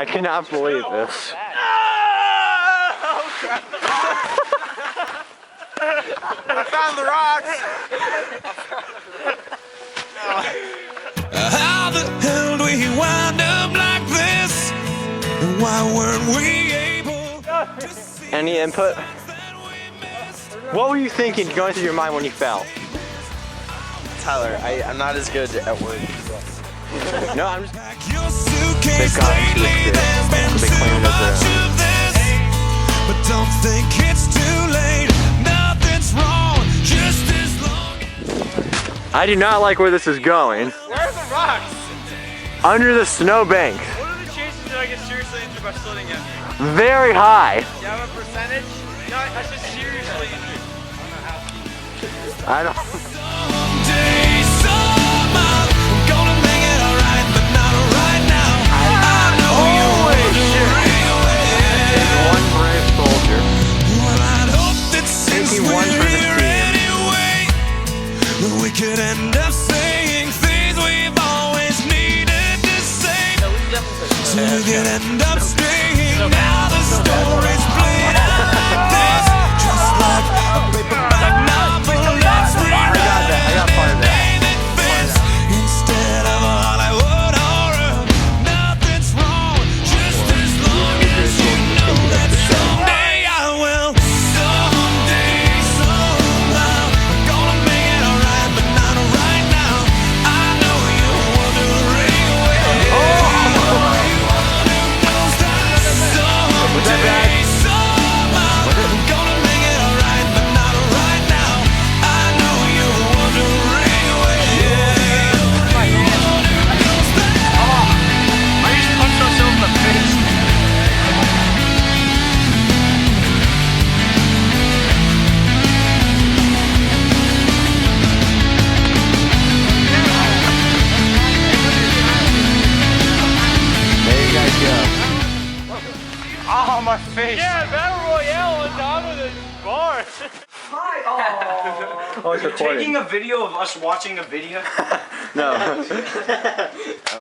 I cannot believe this. I found the rocks! How the hell do we wind up like this? And why weren't we able to see? Any input? What were you thinking going through your mind when you fell? Tyler, I'm not as good at words. No, I'm just... Pack your suitcase They've got it to lately, there's been They too claim it as much their of this. But don't think it's too late, nothing's wrong, just as long. I do not like where this is going. Where are the rocks? Under the snowbank. What are the chances that I get seriously injured by sledding at me? Very high. Do you have a percentage? No, I said seriously injured. I don't... Someday, somehow, I'm gonna make it alright, but not right now. I know you're wondering where. One brave soldier. Well, I'd hope that since Taking we're one for the here team. anyway, we could end up saying things we've always needed to say. So we could end up staying. Now the story's played out like this, just like a paperback novel. Let's rewrite I got part of that. name it fits instead of a Hollywood horror. Nothing's wrong, just as long as you know that someday I will. Someday, somehow, I'm gonna make it alright, but not right now. I know you're wondering where. Someday, somehow, I'm gonna make it alright, but not right now. I know you're wondering where. I just punched myself in the face. There you guys go. Oh, my face. Yeah, Battle Royale on top of the bar. Oh, it's recording. Taking a video of us watching a video? No.